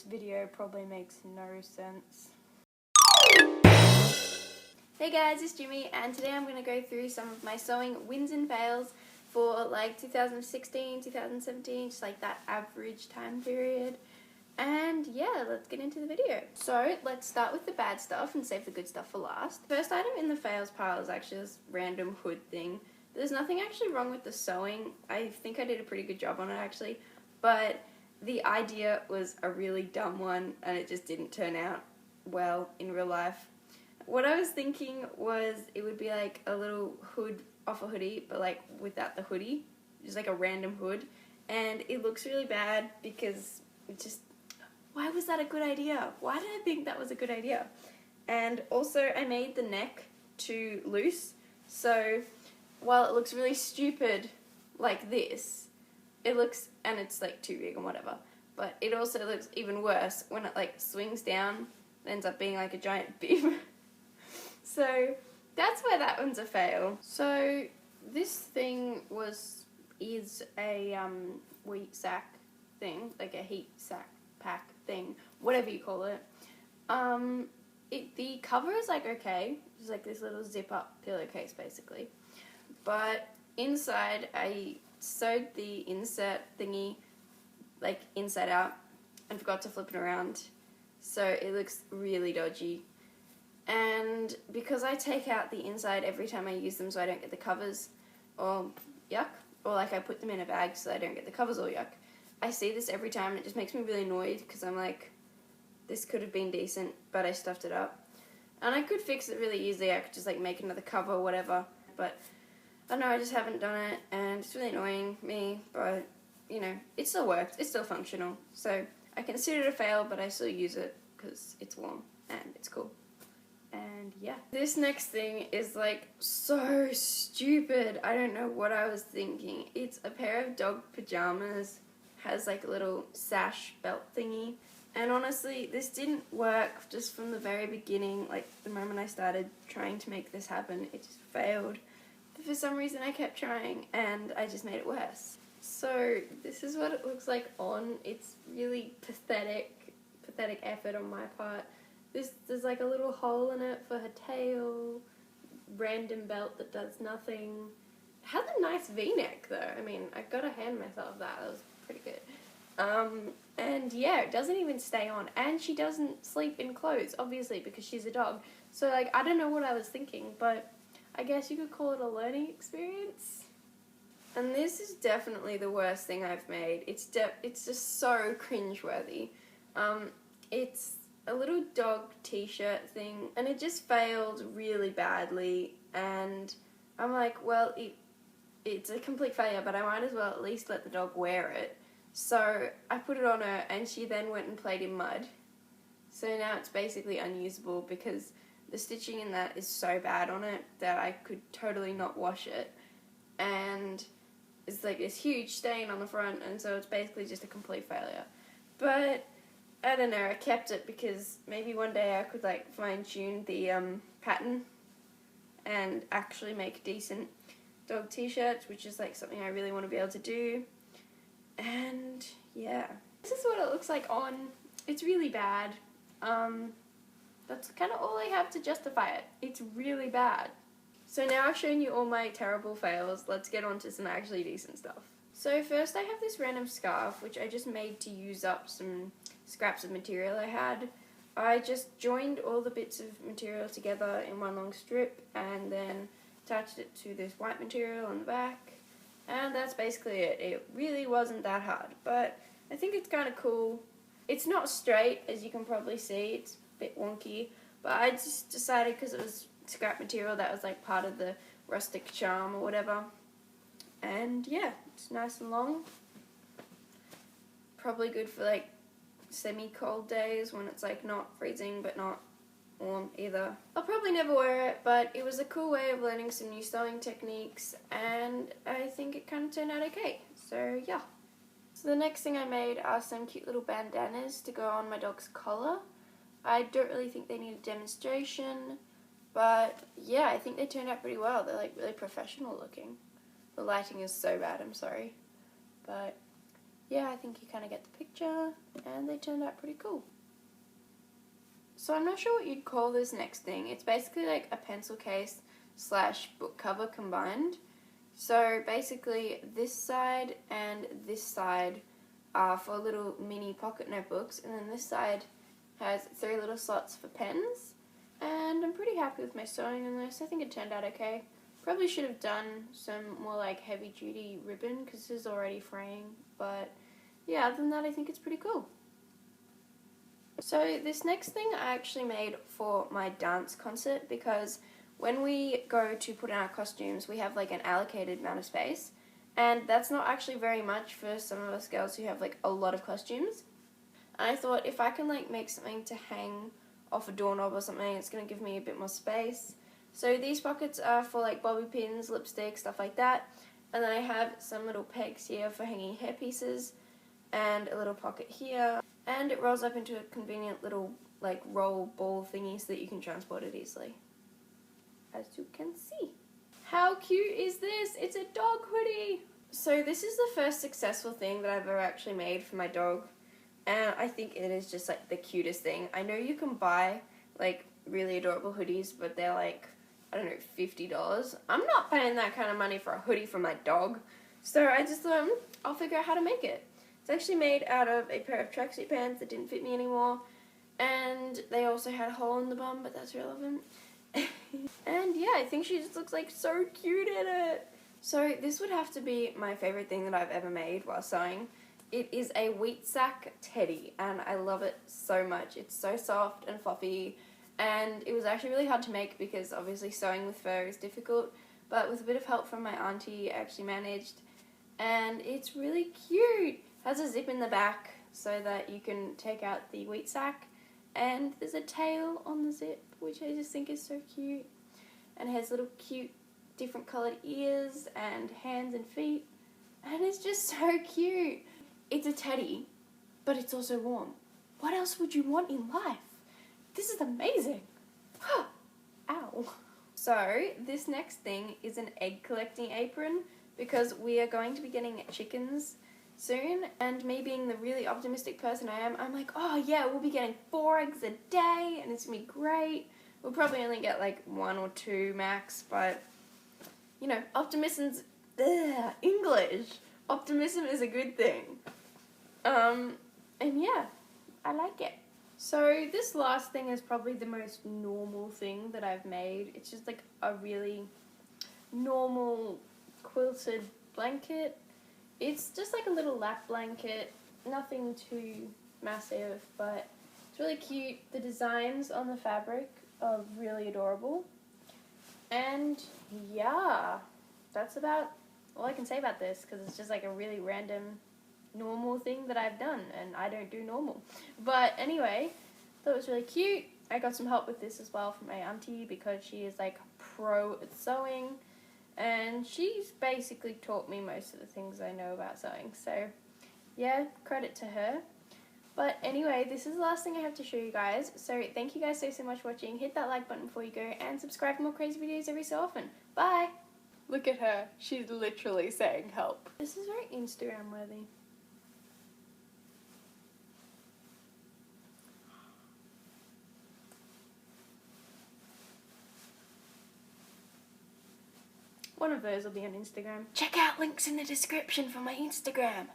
video probably makes no sense. Hey guys, it's Jimmy, and today I'm going to go through some of my sewing wins and fails for like 2016, 2017, just like that average time period. And yeah, let's get into the video. So let's start with the bad stuff and save the good stuff for last. First item in the fails pile is actually this random hood thing. There's nothing actually wrong with the sewing. I think I did a pretty good job on it actually, but the idea was a really dumb one and it just didn't turn out well in real life. What I was thinking was it would be like a little hood off a hoodie, but like without the hoodie, just like a random hood, and it looks really bad because it just, why was that a good idea? Why did I think that was a good idea? And also I made the neck too loose, so while it looks really stupid like this, it looks, and it's like too big and whatever, but it also looks even worse when it like swings down. It ends up being like a giant bib. So that's why that one's a fail. So this thing is a wheat sack thing, like a heat sack pack thing, whatever you call it. The cover is like okay, it's like this little zip up pillowcase basically, but inside I sewed the insert thingy like inside out and forgot to flip it around, so it looks really dodgy. And because I take out the inside every time I use them so I don't get the covers all yuck, or like I put them in a bag so I don't get the covers all yuck, I see this every time and it just makes me really annoyed because I'm like, this could have been decent, but I stuffed it up. And I could fix it really easily. I could just like make another cover or whatever, but I don't know, I just haven't done it and it's really annoying me, but you know, it still worked, it's still functional. So I consider it a fail, but I still use it because it's warm and it's cool. And yeah, this next thing is like so stupid. I don't know what I was thinking. It's a pair of dog pajamas, has like a little sash belt thingy, and honestly this didn't work just from the very beginning. Like the moment I started trying to make this happen, it just failed. But for some reason I kept trying and I just made it worse. So this is what it looks like on. It's really pathetic effort on my part. There's like a little hole in it for her tail, random belt that does nothing. It has a nice v-neck though. I mean, I gotta hand myself that. That was pretty good. And yeah, it doesn't even stay on. And she doesn't sleep in clothes, obviously, because she's a dog. So like, I don't know what I was thinking, but I guess you could call it a learning experience. And this is definitely the worst thing I've made. It's just so cringeworthy. It's a little dog t-shirt thing, and it just failed really badly, and I'm like, well, it's a complete failure, but I might as well at least let the dog wear it. So I put it on her, and she then went and played in mud. So now it's basically unusable because the stitching in that is so bad on it that I could totally not wash it, and it's like this huge stain on the front, and so it's basically just a complete failure. But I don't know, I kept it because maybe one day I could like fine-tune the pattern and actually make decent dog t-shirts, which is like something I really want to be able to do. And yeah, this is what it looks like on. It's really bad. That's kind of all I have to justify it. It's really bad. So now I've shown you all my terrible fails, let's get on to some actually decent stuff. So first I have this random scarf, which I just made to use up some scraps of material I had. I just joined all the bits of material together in one long strip and then attached it to this white material on the back, and that's basically it. It really wasn't that hard, but I think it's kind of cool. It's not straight, as you can probably see, it's a bit wonky, but I just decided because it was scrap material that was like part of the rustic charm or whatever. And yeah, it's nice and long. Probably good for like semi-cold days when it's like not freezing but not warm either. I'll probably never wear it, but it was a cool way of learning some new sewing techniques, and I think it kind of turned out okay. So yeah. So the next thing I made are some cute little bandanas to go on my dog's collar. I don't really think they need a demonstration, but yeah, I think they turned out pretty well. They're like really professional looking. The lighting is so bad, I'm sorry. But yeah, I think you kind of get the picture, and they turned out pretty cool. So I'm not sure what you'd call this next thing. It's basically like a pencil case / book cover combined. So basically this side and this side are for little mini pocket notebooks, and then this side has 3 little slots for pens. And I'm pretty happy with my sewing on this. I think it turned out okay. Probably should have done some more like heavy duty ribbon because this is already fraying, but yeah, other than that I think it's pretty cool. So this next thing I actually made for my dance concert, because when we go to put in our costumes we have like an allocated amount of space, and that's not actually very much for some of us girls who have like a lot of costumes. And I thought if I can like make something to hang off a doorknob or something, it's going to give me a bit more space. So these pockets are for like bobby pins, lipstick, stuff like that. And then I have some little pegs here for hanging hair pieces, and a little pocket here. And it rolls up into a convenient little like roll ball thingy so that you can transport it easily, as you can see. How cute is this? It's a dog hoodie! So this is the first successful thing that I've ever actually made for my dog, and I think it is just like the cutest thing. I know you can buy like really adorable hoodies, but they're like, I don't know, $50. I'm not paying that kind of money for a hoodie for my dog. So I just thought, I'll figure out how to make it. It's actually made out of a pair of tracksuit pants that didn't fit me anymore, and they also had a hole in the bum, but that's irrelevant. And yeah, I think she just looks like so cute in it. So this would have to be my favourite thing that I've ever made while sewing. It is a wheat sack teddy, and I love it so much. It's so soft and fluffy, and it was actually really hard to make because obviously sewing with fur is difficult, but with a bit of help from my auntie I actually managed, and it's really cute. It has a zip in the back so that you can take out the wheat sack, and there's a tail on the zip, which I just think is so cute, and it has little cute different coloured ears and hands and feet, and it's just so cute. It's a teddy, but it's also warm. What else would you want in life? This is amazing. Ow. So this next thing is an egg collecting apron, because we are going to be getting chickens soon, and me being the really optimistic person I am, I'm like, oh yeah, we'll be getting 4 eggs a day and it's gonna be great. We'll probably only get like 1 or 2 max, but you know, optimism's English. Optimism is a good thing. And yeah, I like it. So this last thing is probably the most normal thing that I've made. It's just like a really normal quilted blanket. It's just like a little lap blanket, nothing too massive, but it's really cute. The designs on the fabric are really adorable. And yeah, that's about all I can say about this, because it's just like a really random normal thing that I've done, and I don't do normal. But anyway, thought it was really cute. I got some help with this as well from my auntie, because she is like pro at sewing, and she's basically taught me most of the things I know about sewing. So yeah, credit to her. But anyway, this is the last thing I have to show you guys. So thank you guys so much for watching. Hit that like button before you go, and subscribe for more crazy videos every so often. Bye! Look at her. She's literally saying help. This is very Instagram worthy. One of those will be on Instagram. Check out links in the description for my Instagram.